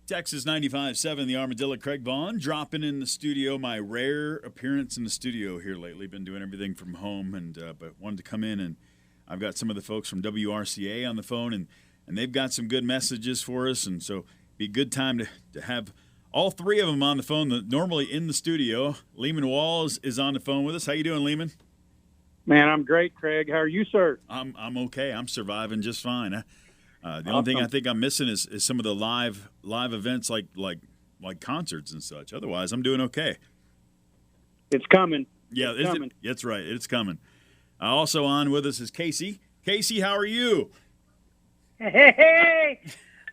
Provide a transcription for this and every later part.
Texas 95.7, the Armadillo, Craig Vaughn, dropping in the studio. My rare appearance in the studio here lately. Been doing everything from home, but wanted to come in, and I've got some of the folks from WRCA on the phone, and they've got some good messages for us, and so be a good time to have all three of them on the phone. Normally in the studio, Lehman Walls is on the phone with us. How you doing, Lehman? Man, I'm great, Craig. How are you, sir? I'm okay. I'm surviving just fine. The only Awesome. thing I think I'm missing is some of the live events like concerts and such. Otherwise, I'm doing okay. It's coming. Yeah, it's coming. That's right. It's coming. Also on with us is Casey. Casey, how are you? Hey,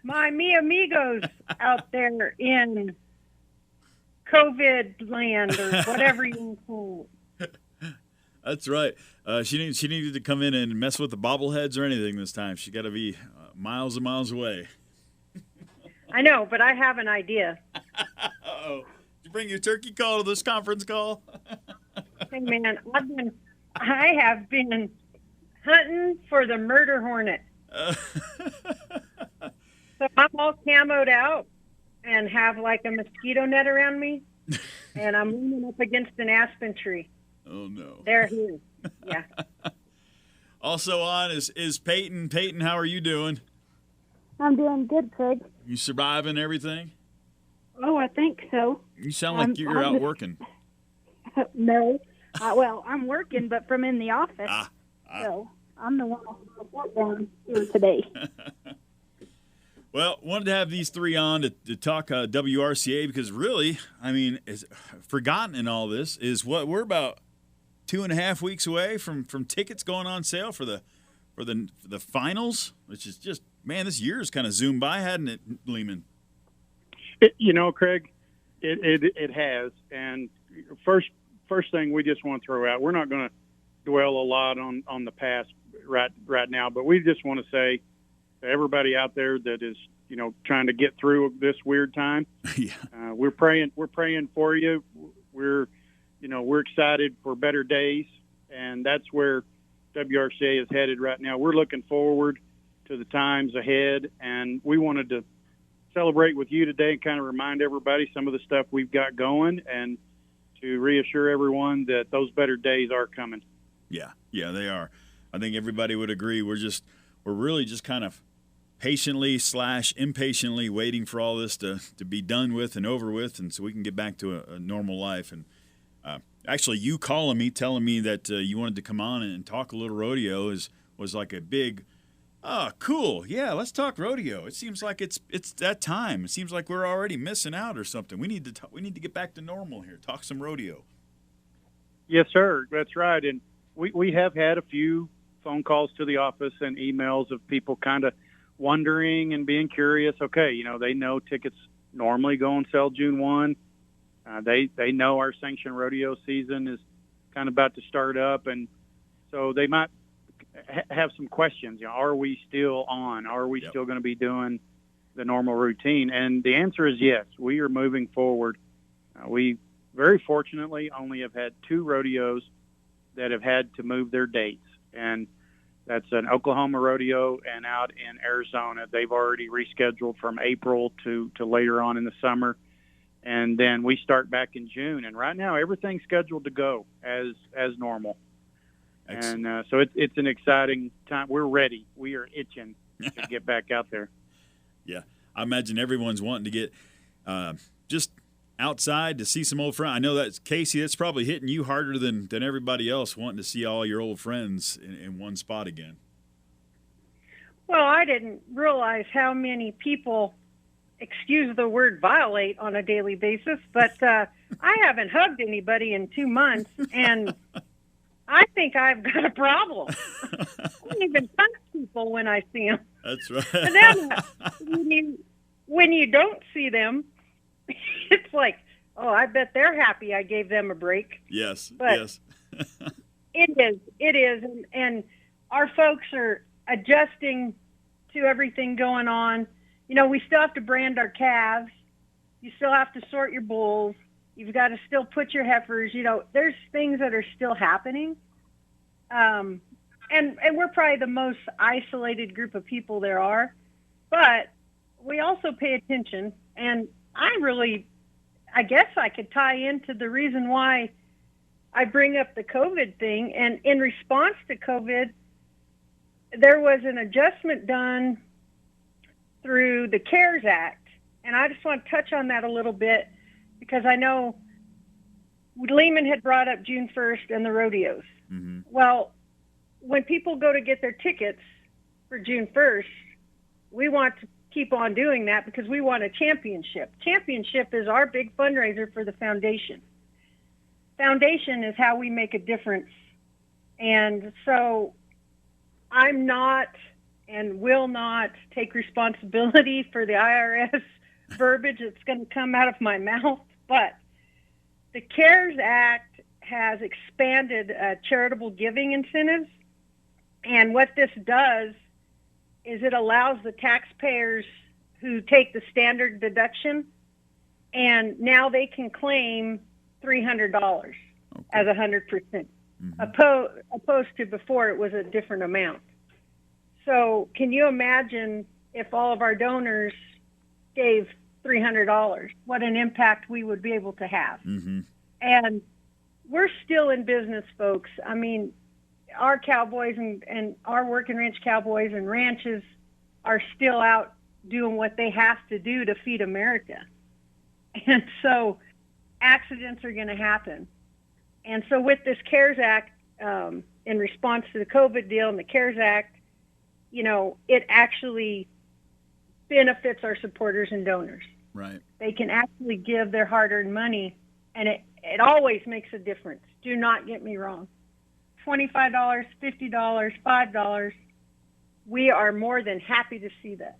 mi amigos out there in COVID land or whatever you call it. That's right. She needed to come in and mess with the bobbleheads or anything this time. She got to be miles and miles away. I know, but I have an idea. Uh-oh. Did you bring your turkey call to this conference call? Hey, man, I have been hunting for the murder hornet. So I'm all camoed out and have like a mosquito net around me, and I'm leaning up against an aspen tree. Oh, no. There he is. Yeah. Also on is Peyton. Peyton, how are you doing? I'm doing good, Craig. You surviving everything? Oh, I think so. You sound like you're out working. No. Well, I'm working, but from in the office. So I'm the one that's down here today. Well, wanted to have these three on to talk WRCA because really, I mean, is forgotten in all this is what we're about 2.5 weeks away from tickets going on sale for the finals, which is just, man, this year's kind of zoomed by, hadn't it, Lehman? Craig, it has. And first thing we just want to throw out, we're not going to dwell a lot on the past right now, but we just want to say to everybody out there that is, trying to get through this weird time. Yeah. We're praying for you. We're excited for better days, and that's where WRCA is headed right now. We're looking forward to the times ahead, and we wanted to celebrate with you today and kind of remind everybody some of the stuff we've got going and to reassure everyone that those better days are coming. Yeah, they are. I think everybody would agree. We're really just kind of patiently / impatiently waiting for all this to be done with and over with, and so we can get back to a normal life. And actually, you calling me, telling me that you wanted to come on and talk a little rodeo was like a big, cool. Yeah, let's talk rodeo. It seems like it's that time. It seems like we're already missing out or something. We need to get back to normal here. Talk some rodeo. Yes, sir. That's right. And we have had a few phone calls to the office and emails of people kind of wondering and being curious. Okay, they know tickets normally go on sale June 1. They know our sanctioned rodeo season is kind of about to start up, and so they might have some questions. Are we still on? Are we still going to be doing the normal routine? And the answer is yes. We are moving forward. We very fortunately only have had 2 rodeos that have had to move their dates, and that's an Oklahoma rodeo and out in Arizona. They've already rescheduled from April to later on in the summer. And then we start back in June. And right now, everything's scheduled to go as normal. Excellent. And so it's an exciting time. We're ready. We are itching to get back out there. Yeah. I imagine everyone's wanting to get just outside to see some old friends. I know that's Casey, that's probably hitting you harder than everybody else, wanting to see all your old friends in one spot again. Well, I didn't realize how many people, excuse the word, violate on a daily basis, but I haven't hugged anybody in 2 months, and I think I've got a problem. I don't even touch people when I see them. That's right. And then when you don't see them, it's like, oh, I bet they're happy I gave them a break. Yes, but yes. It is, and our folks are adjusting to everything going on. We still have to brand our calves. You still have to sort your bulls. You've got to still put your heifers. There's things that are still happening. And we're probably the most isolated group of people there are. But we also pay attention, and I guess I could tie into the reason why I bring up the COVID thing. And in response to COVID, there was an adjustment done through the CARES Act. And I just want to touch on that a little bit because I know Lehman had brought up June 1st and the rodeos. Mm-hmm. Well, when people go to get their tickets for June 1st, we want to keep on doing that because we want a championship. Championship is our big fundraiser for the foundation. Foundation is how we make a difference. And so I'm not and will not take responsibility for the IRS verbiage that's going to come out of my mouth, but the CARES Act has expanded charitable giving incentives, and what this does is it allows the taxpayers who take the standard deduction, and now they can claim $300 as 100%, opposed to before it was a different amount. So can you imagine if all of our donors gave $300, what an impact we would be able to have? Mm-hmm. And we're still in business, folks. I mean, our Cowboys and our working ranch Cowboys and ranches are still out doing what they have to do to feed America. And so accidents are going to happen. And so with this CARES Act, in response to the COVID deal and the CARES Act, you know, it actually benefits our supporters and donors. Right. They can actually give their hard-earned money, and it always makes a difference. Do not get me wrong. $25, $50, $5, we are more than happy to see that.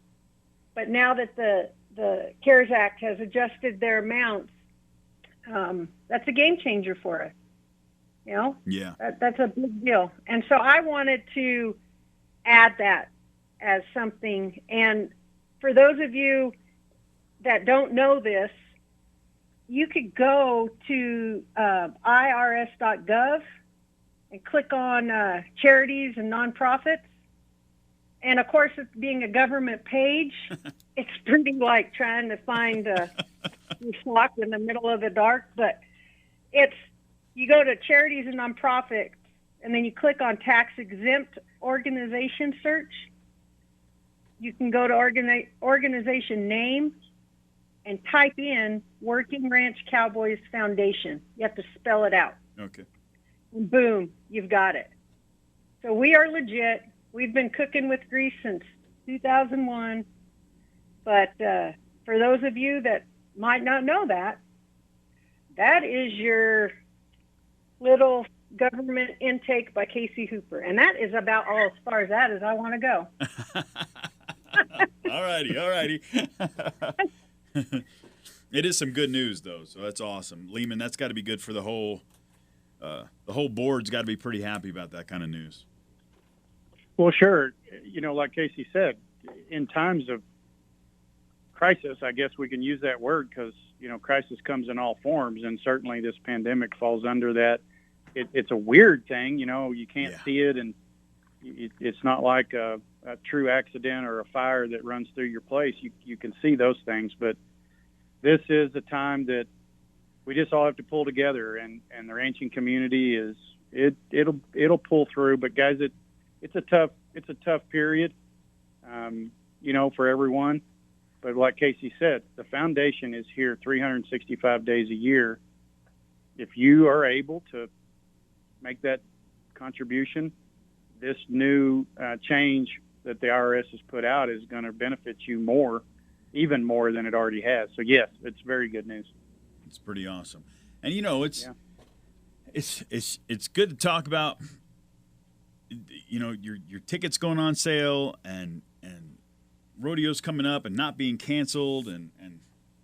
But now that the CARES Act has adjusted their amounts, that's a game changer for us. You know? Yeah. That's a big deal. And so I wanted to add that as something. And for those of you that don't know this, you could go to irs.gov and click on charities and nonprofits. And of course, it's being a government page, it's pretty like trying to find a flock in the middle of the dark. But you go to charities and nonprofits, and then you click on tax-exempt organization search. You can go to organization name and type in Working Ranch Cowboys Foundation. You have to spell it out. Okay. And boom, you've got it. So we are legit. We've been cooking with grease since 2001. But for those of you that might not know that, that is your little government intake by Casey Hooper. And that is about all as far as that as I want to go. All righty. It is some good news, though, so that's awesome. Lehman, that's got to be good for the whole board's got to be pretty happy about that kind of news. Well, sure. You know, like Casey said, in times of crisis, I guess we can use that word because, you know, crisis comes in all forms, and certainly this pandemic falls under that. It's a weird thing, you know, you can't see it, and it's not like a true accident or a fire that runs through your place. You can see those things, but this is a time that we just all have to pull together, and the ranching community it'll pull through. But guys, it's a tough period, you know, for everyone. But like Casey said, the foundation is here 365 days a year. If you are able to make that contribution, this new change that the IRS has put out is going to benefit you more, even more than it already has. So yes, it's very good news. It's pretty awesome. And you know, it's good to talk about, you know, your tickets going on sale and rodeos coming up and not being canceled, and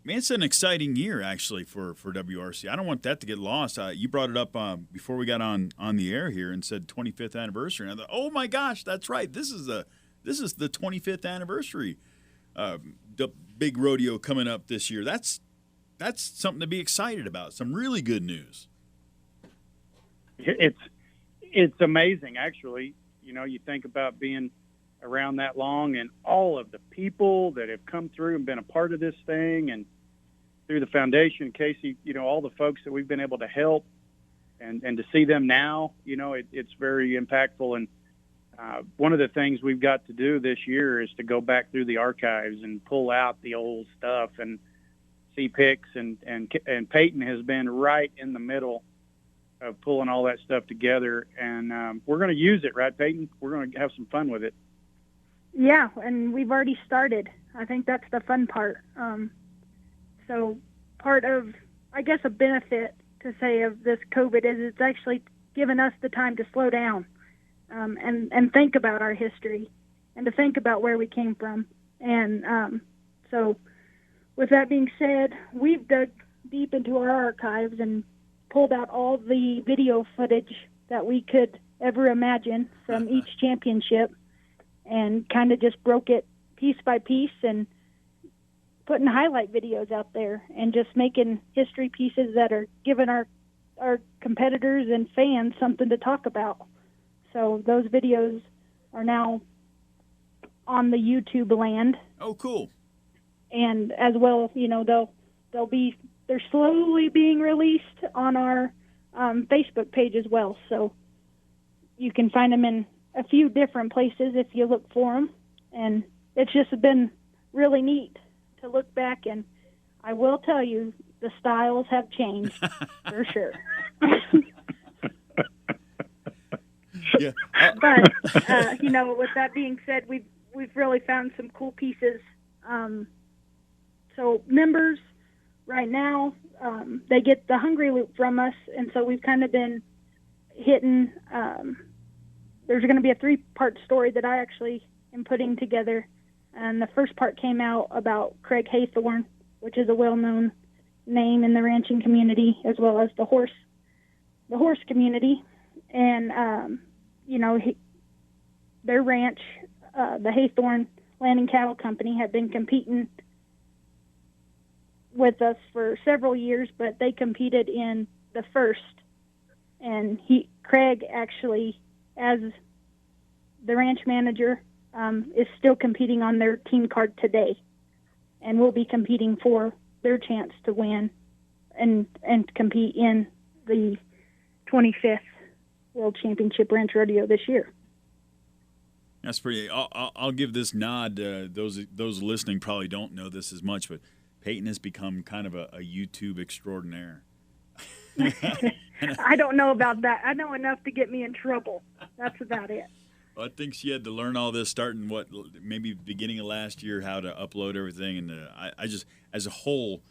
man, it's an exciting year actually for WRCA. I don't want that to get lost. You brought it up before we got on the air here and said 25th anniversary. And I thought, oh my gosh, that's right. This is the 25th anniversary. The big rodeo coming up this year. That's something to be excited about. Some really good news. It's amazing, actually. You know, you think about being around that long, and all of the people that have come through and been a part of this thing, and through the foundation, Casey, all the folks that we've been able to help, and to see them now, it's very impactful. And one of the things we've got to do this year is to go back through the archives and pull out the old stuff and see pics, and Peyton has been right in the middle of pulling all that stuff together, and we're going to use it, right, Peyton? We're going to have some fun with it. Yeah, and we've already started. I think that's the fun part. So part of, I guess, a benefit to say of this COVID is it's actually given us the time to slow down and think about our history and to think about where we came from. And so with that being said, we've dug deep into our archives and pulled out all the video footage that we could ever imagine from each championship, and kind of just broke it piece by piece and putting highlight videos out there and just making history pieces that are giving our competitors and fans something to talk about. So those videos are now on the YouTube land. Oh, cool. And as well, they're slowly being released on our Facebook page as well. So you can find them in a few different places if you look for them. And it's just been really neat to look back, and I will tell you, the styles have changed for sure. Yeah. But with that being said, we've really found some cool pieces. So members right now, they get the Hungry Loop from us, and so we've kind of been hitting. There's going to be a 3-part story that I actually am putting together, and the first part came out about Craig Haythorne, which is a well-known name in the ranching community as well as the horse community. And their ranch, the Haythorne Landing Cattle Company, had been competing with us for several years, but they competed in the first, and Craig actually, as the ranch manager, is still competing on their team card today, and will be competing for their chance to win and compete in the 25th World Championship Ranch Rodeo this year. That's pretty. I'll give this nod. Those listening probably don't know this as much, but Peyton has become kind of a YouTube extraordinaire. I don't know about that. I know enough to get me in trouble. That's about it. Well, I think she had to learn all this starting maybe beginning of last year, how to upload everything, and I just, as a whole,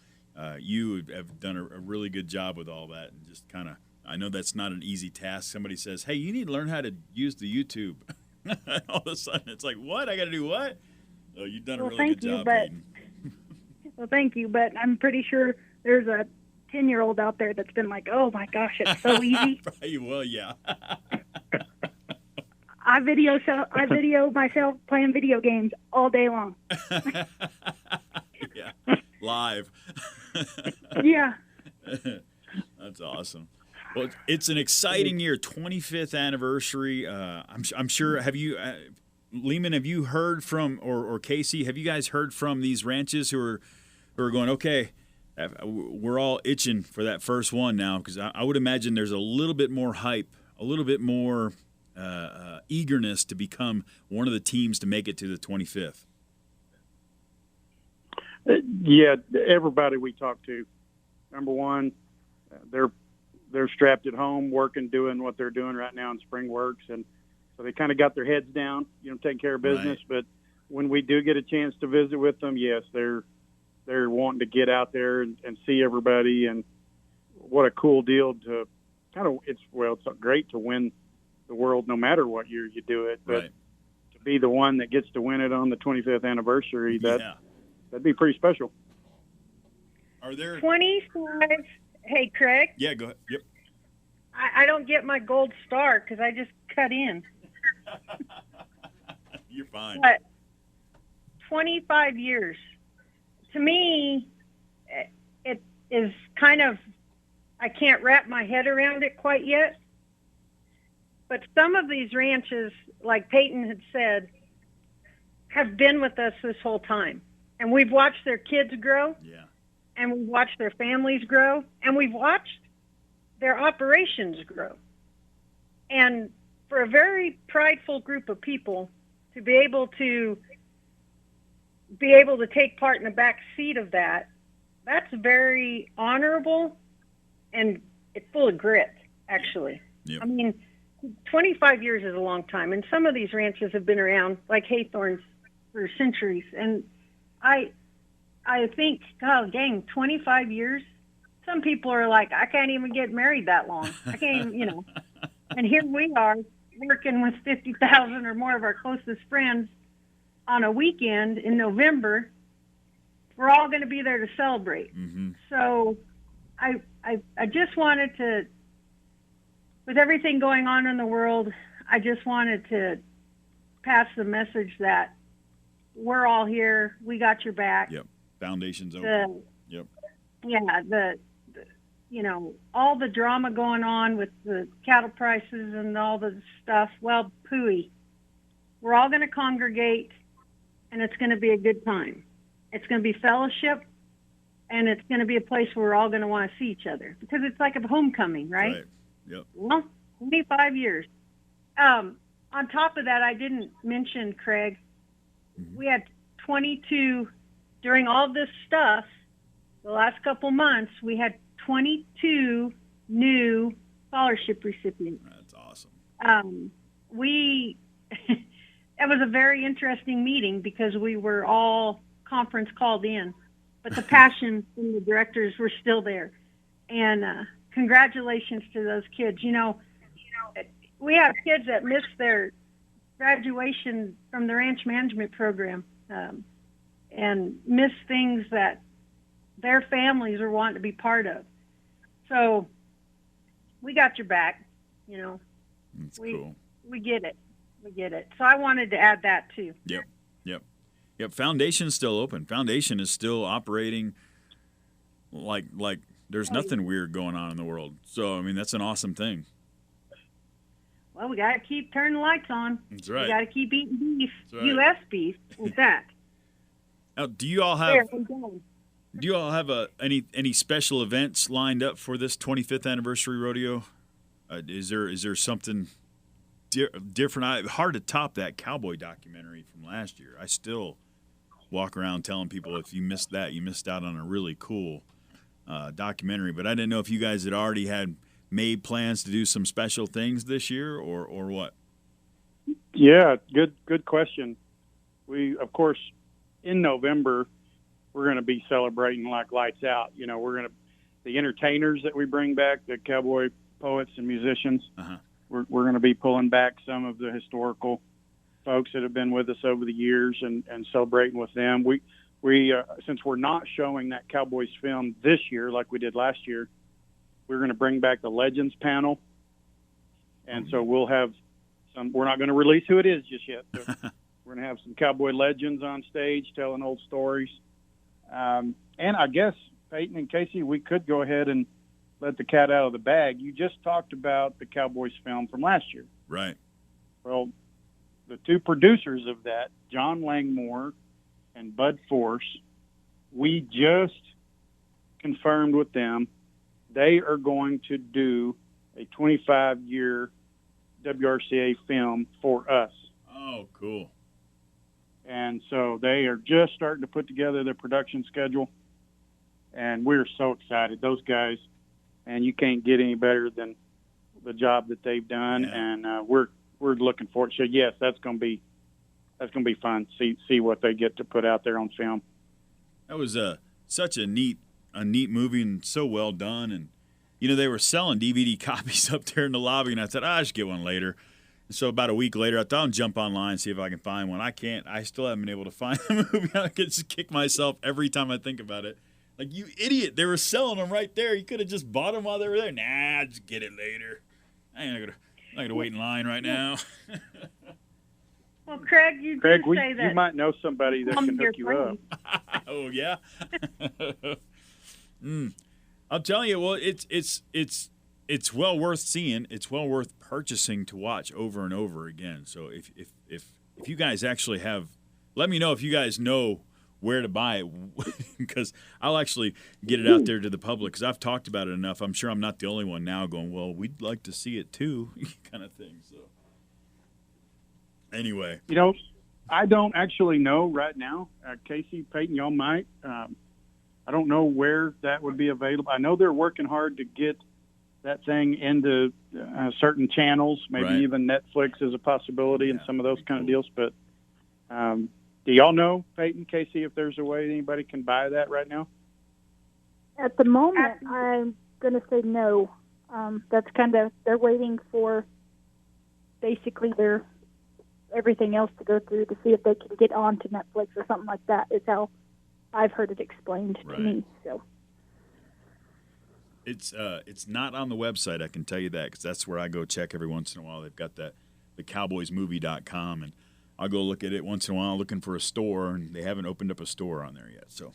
you have done a really good job with all that, and just kind of, I know that's not an easy task. Somebody says, "Hey, you need to learn how to use the YouTube." All of a sudden, it's like, what? I got to do what? Oh, you've done a really good job, Peyton. Well, thank you, but I'm pretty sure there's a 10-year-old out there that's been like, "Oh my gosh, it's so easy." Well, yeah. I video myself playing video games all day long. Yeah, live. Yeah. That's awesome. Well, it's an exciting year, 25th anniversary. I'm sure. Have you, Lehman? Have you heard from, or Casey? Have you guys heard from these ranches who are going? Okay, we're all itching for that first one now, because I would imagine there's a little bit more hype, a little bit more eagerness to become one of the teams to make it to the 25th. Yeah, everybody we talk to, number one, they're strapped at home working, doing what they're doing right now in Spring Works, and so they kind of got their heads down, taking care of business. Right. But when we do get a chance to visit with them, yes, they're wanting to get out there and see everybody, and what a cool deal to it's great to win the world no matter what year you do it, but to be the one that gets to win it on the 25th anniversary, that'd be pretty special. Are there 25? Hey, Craig. Yeah, go ahead. Yep. I don't get my gold star because I just cut in. You're fine. But 25 years. To me, it is kind of, I can't wrap my head around it quite yet. But some of these ranches, like Peyton had said, have been with us this whole time. And we've watched their kids grow. Yeah. And we've watched their families grow. And we've watched their operations grow. And for a very prideful group of people to be able to take part in the back seat of that, that's very honorable, and it's full of grit, actually. Yep. I mean, 25 years is a long time, and some of these ranches have been around, like Haythorns, for centuries. And I think, oh, dang, 25 years? Some people are like, I can't even get married that long. I can't even, And here we are working with 50,000 or more of our closest friends on a weekend in November. We're all going to be there to celebrate. Mm-hmm. So I just wanted to, with everything going on in the world, I just wanted to pass the message that we're all here. We got your back. Yep. Foundation's open. Yep. Yeah, all the drama going on with the cattle prices and all the stuff, well, pooey. We're all going to congregate, and it's going to be a good time. It's going to be fellowship, and it's going to be a place where we're all going to want to see each other, because it's like a homecoming, right? Yep. Well, 25 years. On top of that, I didn't mention, Craig, we had 22, during all this stuff, the last couple months, we had 22 new scholarship recipients. That's awesome. It was a very interesting meeting because we were all conference called in, but the passion from the directors were still there. And congratulations to those kids. We have kids that missed their graduation from the ranch management program and miss things that their families are wanting to be part of. So we got your back, That's cool. We get it. We get it. So I wanted to add that too. Yep. Foundation's still open. Foundation is still operating like there's nothing weird going on in the world. So, I mean, that's an awesome thing. Well, we got to keep turning the lights on. That's right. We got to keep eating beef, That's right. U.S. beef, with that. Now, do you all have any special events lined up for this 25th anniversary rodeo? Is there something different? Hard to top that cowboy documentary from last year. I still walk around telling people, if you missed that, you missed out on a really cool documentary. But I didn't know if you guys had already had made plans to do some special things this year or what. Yeah, good question. We, of course, in November, we're going to be celebrating like lights out. The entertainers that we bring back, the cowboy poets and musicians, we're going to be pulling back some of the historical folks that have been with us over the years and celebrating with them. We since we're not showing that Cowboys film this year like we did last year, we're going to bring back the Legends panel. And so we'll have some, we're not going to release who it is just yet. But we're going to have some cowboy legends on stage telling old stories. And I guess, Peyton and Casey, we could go ahead and let the cat out of the bag. You just talked about the Cowboys film from last year. Right. Well, the two producers of that, John Langmore and Bud Force, we just confirmed with them they are going to do a 25-year WRCA film for us. Oh, cool. And so they are just starting to put together their production schedule, and we're so excited. Those guys, and you can't get any better than the job that they've done, and we're looking forward. So yes, that's going to be fun. See what they get to put out there on film. That was such a neat movie and so well done. And they were selling DVD copies up there in the lobby, and I said, I should get one later. And so about a week later, I thought I'd jump online and see if I can find one. I can't. I still haven't been able to find the movie. I could just kick myself every time I think about it. Like, you idiot! They were selling them right there. You could have just bought them while they were there. Nah, just get it later. I ain't gonna wait in line right now. Well, Craig, you say that you might know somebody that can hook you up. Oh yeah. I'll tell you. Well, it's well worth seeing. It's well worth purchasing to watch over and over again. So if you guys actually have let me know if you guys know where to buy it, because I'll actually get it out there to the public, because I've talked about it enough. I'm sure I'm not the only one now going, well, we'd like to see it too, kind of thing. So anyway. I don't actually know right now. Casey, Peyton, y'all might. I don't know where that would be available. I know they're working hard to get that thing into certain channels, maybe even Netflix is a possibility and some of those kind of deals. But do y'all know, Peyton, Casey, if there's a way anybody can buy that right now? At the moment, I'm going to say no. That's kind of, they're waiting for basically their everything else to go through to see if they can get onto Netflix or something like that, is how I've heard it explained to me. So it's not on the website, I can tell you that, because that's where I go check every once in a while. They've got the cowboysmovie.com, and I'll go look at it once in a while looking for a store, and they haven't opened up a store on there yet. So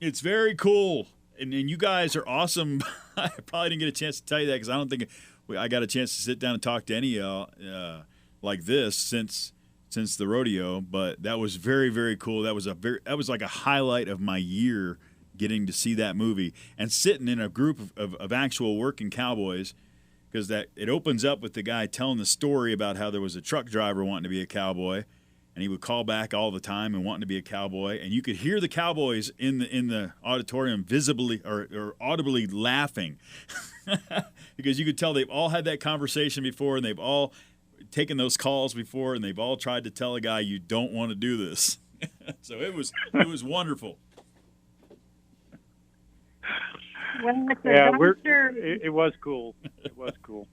it's very cool, and you guys are awesome. I probably didn't get a chance to tell you that, because I don't think I got a chance to sit down and talk to any of y'all like this since the rodeo, but that was very, very cool. That was like a highlight of my year, getting to see that movie and sitting in a group of actual working cowboys, because that it opens up with the guy telling the story about how there was a truck driver wanting to be a cowboy, and he would call back all the time and wanting to be a cowboy, and you could hear the cowboys in the auditorium visibly or audibly laughing because you could tell they've all had that conversation before, and they've all taken those calls before, and they've all tried to tell a guy, you don't want to do this. So it was wonderful. Well, it was cool. It was cool.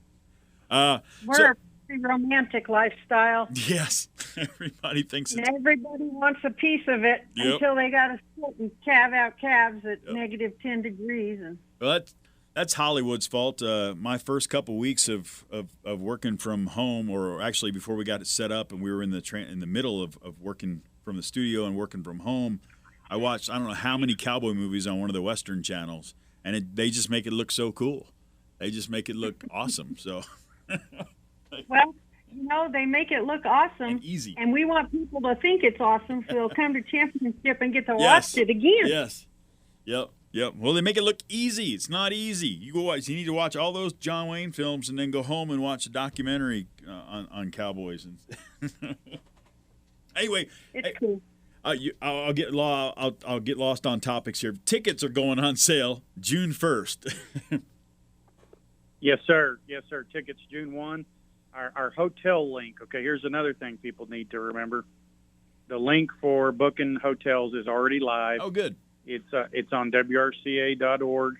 We're a pretty romantic lifestyle. Yes, everybody thinks it's. And everybody wants a piece of it until they got to sit and calve out calves at negative 10 degrees. And well, that's Hollywood's fault. My first couple weeks of working from home, or actually before we got it set up and we were in the middle of working from the studio and working from home, I watched I don't know how many cowboy movies on one of the Western channels, and they just make it look so cool. They just make it look awesome. So, well, they make it look awesome and easy, and we want people to think it's awesome, so they'll come to championship and get to watch it again. Yes. Yep. Well, they make it look easy. It's not easy. You need to watch all those John Wayne films and then go home and watch a documentary on cowboys. Anyway, it's cool. I'll get lost on topics here. Tickets are going on sale June 1st. Yes, sir. Tickets June 1. Our hotel link. Okay, here's another thing people need to remember. The link for booking hotels is already live. Oh, good. It's on WRCA.org.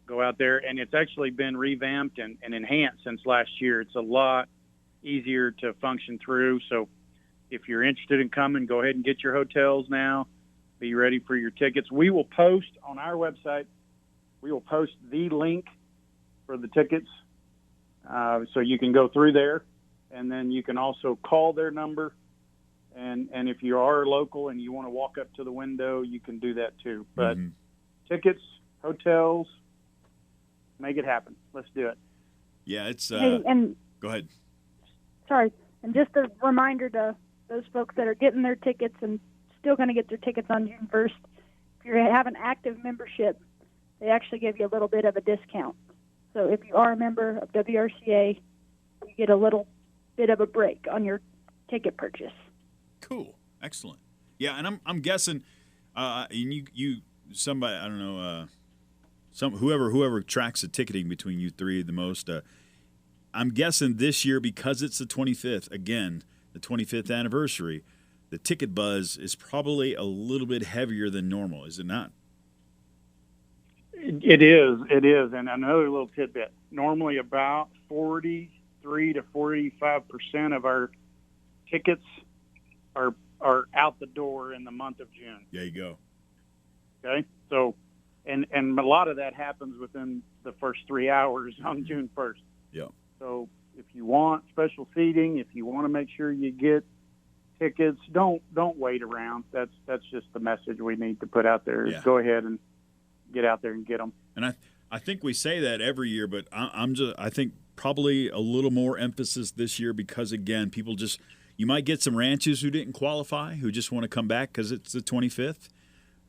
Go out there, and it's actually been revamped and enhanced since last year. It's a lot easier to function through. So if you're interested in coming, go ahead and get your hotels now. Be ready for your tickets. We will post on our website. We will post the link for the tickets, so you can go through there, and then you can also call their number. And if you are local and you want to walk up to the window, you can do that too. But tickets, hotels, make it happen. Let's do it. Yeah, it's. Hey, and go ahead. Sorry, and just a reminder to those folks that are getting their tickets and still going to get their tickets on June 1st. If you have an active membership, they actually give you a little bit of a discount. So if you are a member of WRCA, you get a little bit of a break on your ticket purchase. Cool, excellent. Yeah, and I'm guessing, and you somebody I don't know, whoever tracks the ticketing between you three the most. I'm guessing this year, because it's the 25th, again, the 25th anniversary, the ticket buzz is probably a little bit heavier than normal, is it not? It is. And another little tidbit: normally about 43 to 45% of our tickets are out the door in the month of June. There you go. Okay, so and a lot of that happens within the first 3 hours on June 1st. Yeah. So if you want special seating, if you want to make sure you get tickets, don't wait around. That's just the message we need to put out there. Yeah. Go ahead and get out there and get them. And I think we say that every year, but I think probably a little more emphasis this year, because again, people just You might get some ranches who didn't qualify, who just want to come back because it's the 25th.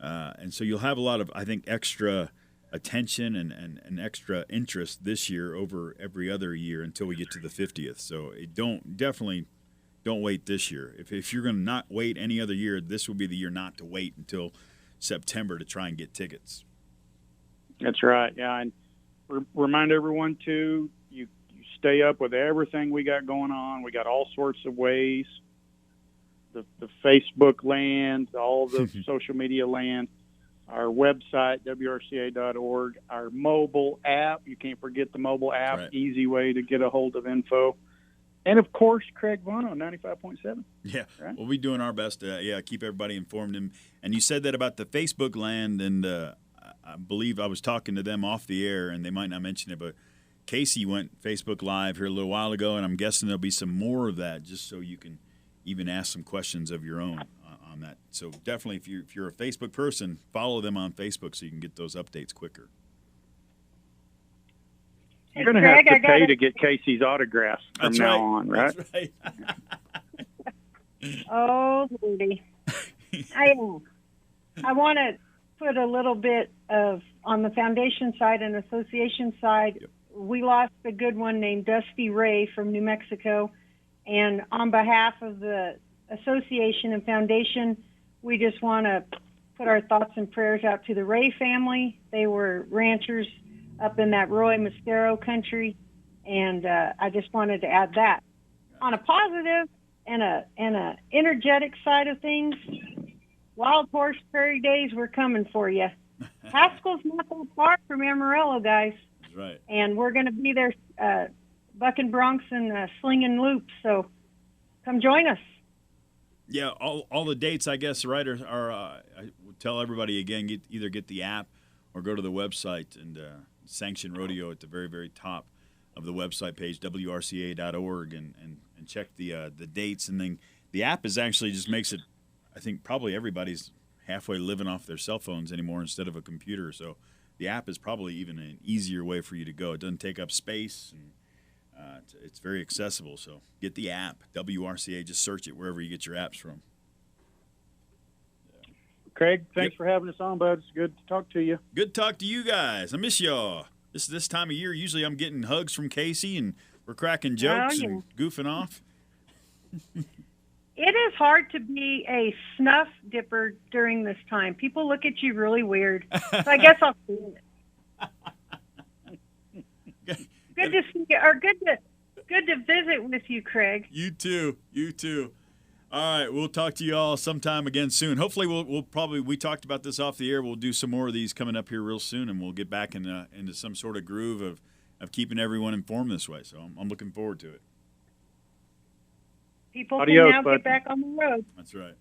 And so you'll have a lot of, I think, extra attention and extra interest this year over every other year until we get to the 50th. So definitely don't wait this year. If you're going to not wait any other year, this will be the year not to wait until September to try and get tickets. That's right. Yeah, and remind everyone too, you stay up with everything we got going on. We got all sorts of ways. The Facebook land, all the social media land, our website, WRCA.org, our mobile app. You can't forget the mobile app, right. Easy way to get a hold of info. And, of course, Craig Vaughn on 95.7. Yeah, right? We'll be doing our best to keep everybody informed. And you said that about the Facebook land, and I believe I was talking to them off the air, and they might not mention it, but Casey went Facebook Live here a little while ago, and I'm guessing there'll be some more of that just so you can even ask some questions of your own on that. So definitely, if you're a Facebook person, follow them on Facebook so you can get those updates quicker. You're going to have to pay to get Casey's autographs from now on, right? That's right. Oh, Lordy. I want to put a little bit of, on the foundation side and association side, Yep. We lost a good one named Dusty Ray from New Mexico. And on behalf of the association and foundation, we just want to put our thoughts and prayers out to the Ray family. They were ranchers up in that Roy Mascaro country, and I just wanted to add that. On a positive and a energetic side of things, Wild Horse Prairie Days, we're coming for you. Haskell's not that far from Amarillo, guys. That's right. And we're going to be there bucking broncs and slinging loops, so come join us. Yeah, all the dates, I guess, right, are I will tell everybody again, either get the app or go to the website and sanction Rodeo at the very, very top of the website page, WRCA.org, and check the dates. And then the app actually just makes it, I think probably everybody's halfway living off their cell phones anymore instead of a computer. So the app is probably even an easier way for you to go. It doesn't take up space, and it's very accessible. So get the app, WRCA. Just search it wherever you get your apps from. Craig, thanks Yep. for having us on, bud. It's good to talk to you. Good talk to you guys. I miss y'all. This time of year, usually I'm getting hugs from Casey, and we're cracking jokes and goofing off. It is hard to be a snuff dipper during this time. People look at you really weird. So I guess I'll see it. Good to see you, or good to visit with you, Craig. You too. All right, we'll talk to you all sometime again soon. Hopefully, we talked about this off the air. We'll do some more of these coming up here real soon, and we'll get back into some sort of groove of keeping everyone informed this way. So I'm looking forward to it. People Adios, can now bud. get back on the road. That's right.